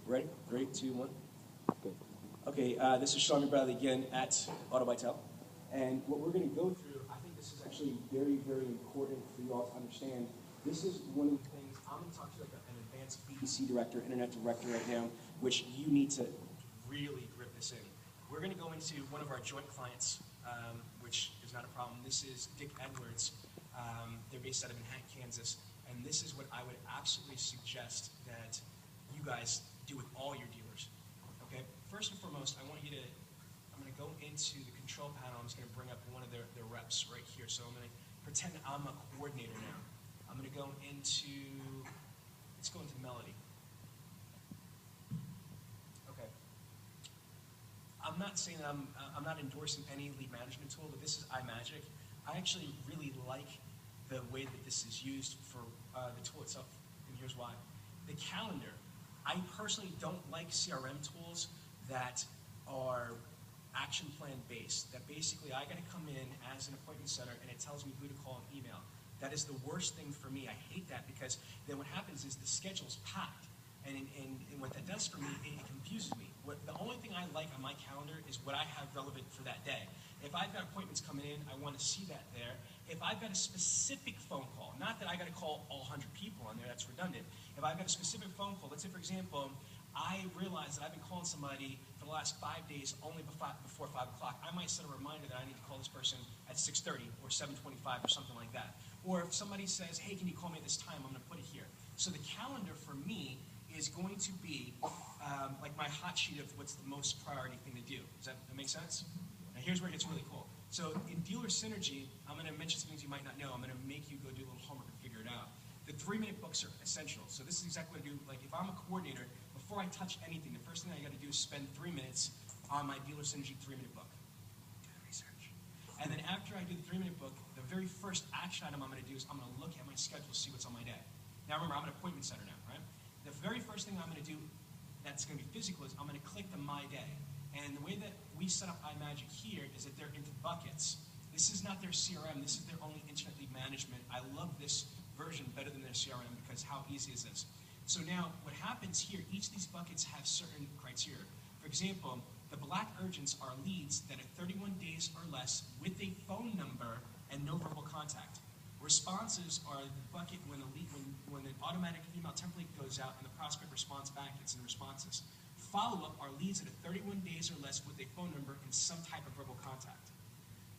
Ready? 3, 2, 1. Good. Okay, this is Sean Bradley again at Auto by Tel. And what we're going to go through, I think this is actually very, very important for you all to understand. This is one of the things, I'm going to talk to you like an advanced BBC director, internet director right now, which you need to really grip this in. We're going to go into one of our joint clients, which is not a problem. This is Dick Edwards. They're based out of Manhattan, Kansas. And this is what I would absolutely suggest that you guys do with all your dealers. Okay? First and foremost, I'm going to go into the control panel. I'm just going to bring up one of their reps right here. So I'm going to pretend I'm a coordinator now. I'm going to go into, let's go into Melody. Okay. I'm not saying that I'm not endorsing any lead management tool, but this is iMagic. I actually really like the way that this is used for the tool itself, and here's why. The calendar. I personally don't like CRM tools that are action plan based, that basically I got to come in as an appointment center and it tells me who to call and email. That is the worst thing for me. I hate that because then what happens is the schedule's packed. And what that does for me, it confuses me. The only thing I like on my calendar is what I have relevant for that day. If I've got appointments coming in, I want to see that there. If I've got a specific phone call, not that I got to call all 100 people on there, that's redundant. If I've got a specific phone call, let's say for example, I realize that I've been calling somebody for the last 5 days only before 5 o'clock. I might set a reminder that I need to call this person at 6:30 or 7:25 or something like that. Or if somebody says, hey, can you call me at this time, I'm going to put it here. So the calendar for me is going to be like my hot sheet of what's the most priority thing to do. Does that make sense? Now here's where it gets really cool. So in Dealer Synergy, I'm going to mention some things you might not know. I'm going to make you go do a little homework and figure it out. The 3-minute books are essential. So this is exactly what I do. Like if I'm a coordinator, before I touch anything, the first thing I got to do is spend 3 minutes on my Dealer Synergy 3-minute book. Do the research. And then after I do the 3-minute book, the very first action item I'm going to do is I'm going to look at my schedule to see what's on my day. Now remember, I'm an appointment center now, right? The very first thing I'm going to do that's going to be physical is I'm going to click the My Day. And the way that we set up iMagic here is that they're into buckets. This is not their CRM. This is their only internet lead management. I love this version better than their CRM because how easy is this? So now what happens here, each of these buckets have certain criteria. For example, the black urgents are leads that are 31 days or less with a phone number and no verbal contact. Responses are the bucket when an automatic email template goes out and the prospect responds back, it's in responses. Follow-up are leads that are 31 days or less with a phone number and some type of verbal contact.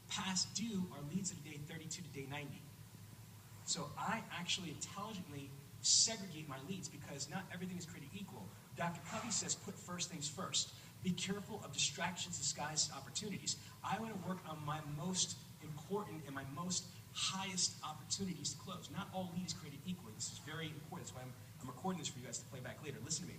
Past due are leads at day 32 to day 90. So I actually intelligently segregate my leads because not everything is created equal. Dr. Covey says put first things first. Be careful of distractions disguised as opportunities. I want to work on my most important and my most highest opportunities to close. Not all leads created equally. This is very important. That's why I'm recording this for you guys to play back later. Listen to me.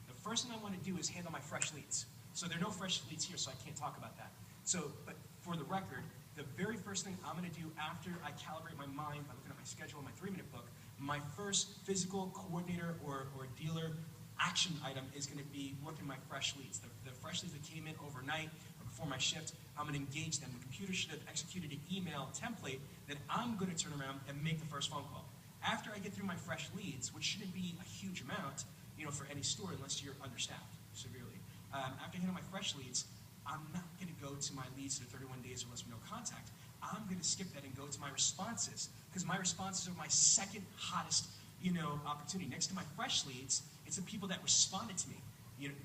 The first thing I want to do is handle my fresh leads. So there are no fresh leads here, so I can't talk about that. So, but for the record, the very first thing I'm going to do after I calibrate my mind by looking at my schedule and my 3-minute book, my first physical coordinator or dealer action item is going to be working my fresh leads. The fresh leads that came in overnight or before my shift, I'm going to engage them. The computer should have executed an email template that I'm going to turn around and make the first phone call. After I get through my fresh leads, which shouldn't be a huge amount, for any store unless you're understaffed severely. After I handle my fresh leads, I'm not going to go to my leads that are 31 days or less with no contact. I'm going to skip that and go to my responses because my responses are my second hottest, opportunity. Next to my fresh leads, it's the people that responded to me.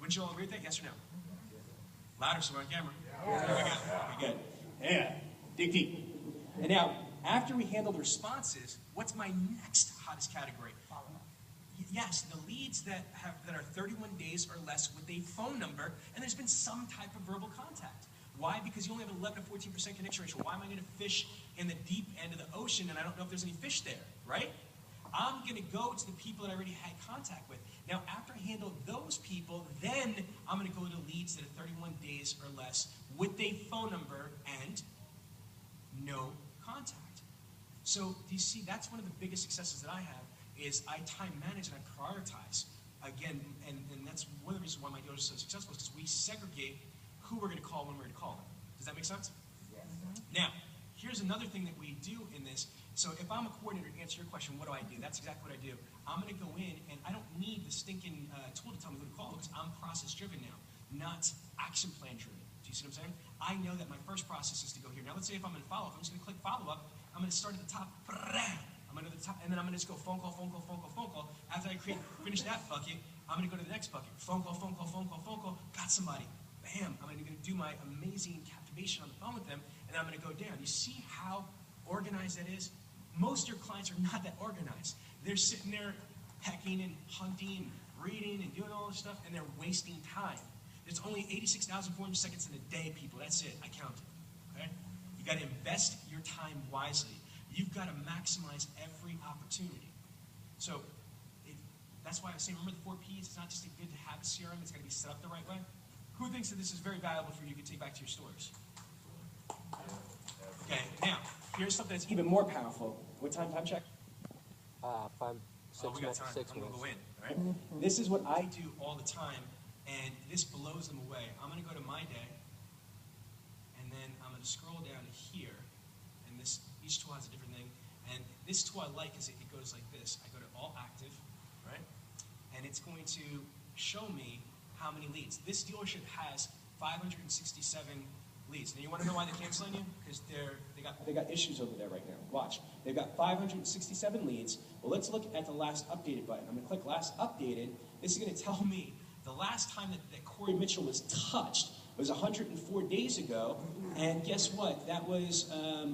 Would you all agree with that? Yes or no? Louder, so we're on camera. Yeah. Very good. Yeah. Dig deep. And now, after we handle the responses, what's my next hottest category? Yes, the leads that are 31 days or less with a phone number, and there's been some type of verbal contact. Why? Because you only have an 11 to 14% connection ratio. Why am I going to fish in the deep end of the ocean and I don't know if there's any fish there, right? I'm going to go to the people that I already had contact with. Now, after I handle those people, then I'm going to go to leads that are 31 days or less with a phone number and no contact. So, do you see, that's one of the biggest successes that I have is I time manage and I prioritize. Again, and that's one of the reasons why my dealers are so successful is because we segregate who we're going to call when we're going to call them. Does that make sense? Yes. Now, here's another thing that we do in this So if I'm a coordinator, to answer your question, what do? That's exactly what I do. I'm going to go in, and I don't need the stinking tool to tell me who to call because I'm process-driven now, not action plan-driven. Do you see what I'm saying? I know that my first process is to go here. Now let's say if I'm in follow-up, I'm just going to click follow-up. I'm going to start at the top. I'm going to the top, and then I'm going to just go phone call, phone call, phone call, phone call. After I finish that bucket, I'm going to go to the next bucket. Phone call, phone call, phone call, phone call. Got somebody. Bam. I'm going to do my amazing captivation on the phone with them, and I'm going to go down. You see how organized that is? Most of your clients are not that organized. They're sitting there hecking and hunting and reading and doing all this stuff, and they're wasting time. There's only 86,400 seconds in a day, people. That's it. I counted. Okay? You got to invest your time wisely. You've got to maximize every opportunity. So that's why I say remember the 4 Ps. It's not just good to have a CRM. It's got to be set up the right way. Who thinks that this is very valuable for you to take back to your stores? Okay, now, here's something that's even more powerful. What time check? 5, 6 we got time. 6 I'm going to minutes. go in, all right? This is what I do all the time, and this blows them away. I'm going to go to my day, and then I'm going to scroll down to here, and each tool has a different thing. And this tool I like because it goes like this. I go to all active, right? And it's going to show me how many leads. This dealership has 567 leads. Now you want to know why they're canceling you? Because they got issues over there right now. Watch. They've got 567 leads. Well, let's look at the last updated button. I'm going to click last updated. This is going to tell me the last time that Corey Mitchell was touched was 104 days ago, and guess what? That was a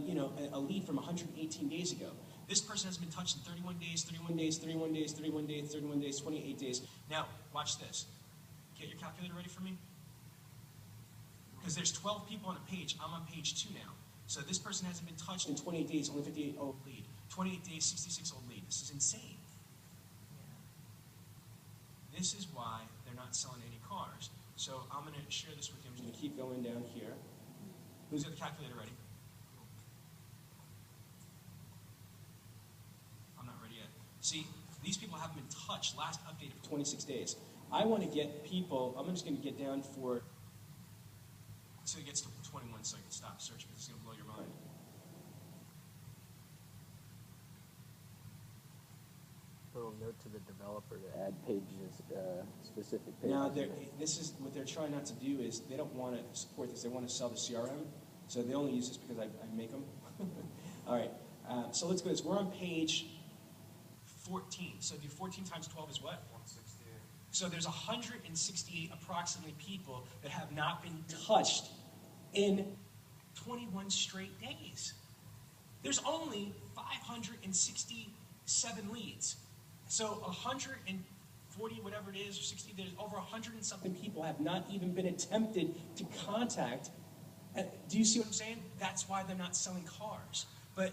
lead from 118 days ago. This person has been touched in 31 days, 31 days, 31 days, 31 days, 31 days, 28 days. Now, watch this. Get your calculator ready for me. Because there's 12 people on a page. I'm on page 2 now. So this person hasn't been touched in 28 days, only 58 old lead. 28 days, 66 old lead. This is insane. This is why they're not selling any cars. So I'm going to share this with you. I'm just going to keep going down here. Who's got the calculator ready? I'm not ready yet. See, these people haven't been touched. Last updated for 26 days. I want to get people, I'm just going to get down for, so it gets to 21 so I can stop searching because it's going to blow your mind. Little note to the developer to add pages, specific pages. Now, this is what they're trying not to do is they don't want to support this. They want to sell the CRM, so they only use this because I make them. All right, so let's go. We're on page 14. So do 14 times 12 is what? 168. So there's 168 approximately people that have not been touched in 21 straight days. There's only 567 leads. So 140, whatever it is, or 60, there's over 100 and something people have not even been attempted to contact. Do you see what I'm saying? That's why they're not selling cars.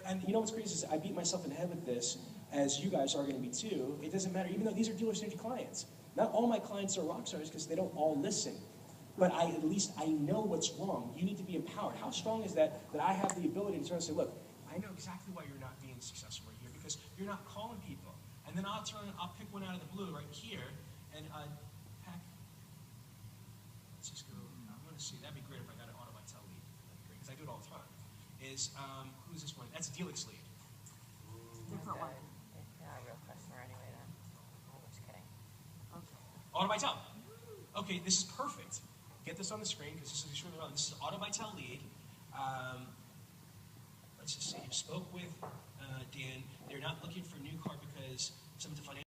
And you know what's crazy is I beat myself in the head with this, as you guys are going to be too. It doesn't matter, even though these are dealer synergy clients. Not all my clients are rock stars because they don't all listen. But at least I know what's wrong. You need to be empowered. How strong is that I have the ability to turn and say, look, I know exactly why you're not being successful right here because you're not calling people. And then I'll pick one out of the blue right here, and heck, let's just go. I'm going to see. That'd be great if I got an AutoVitel lead. That'd be great because I do it all the time. Who's this one? That's a Delix lead. Different one. Yeah, real customer anyway then. I'm just kidding. AutoVitel. Okay, this is perfect. Get this on the screen because this is really relevant. This is AutoVitel lead. Let's just see. You spoke with Dan. They're not looking for a new car because some of the financial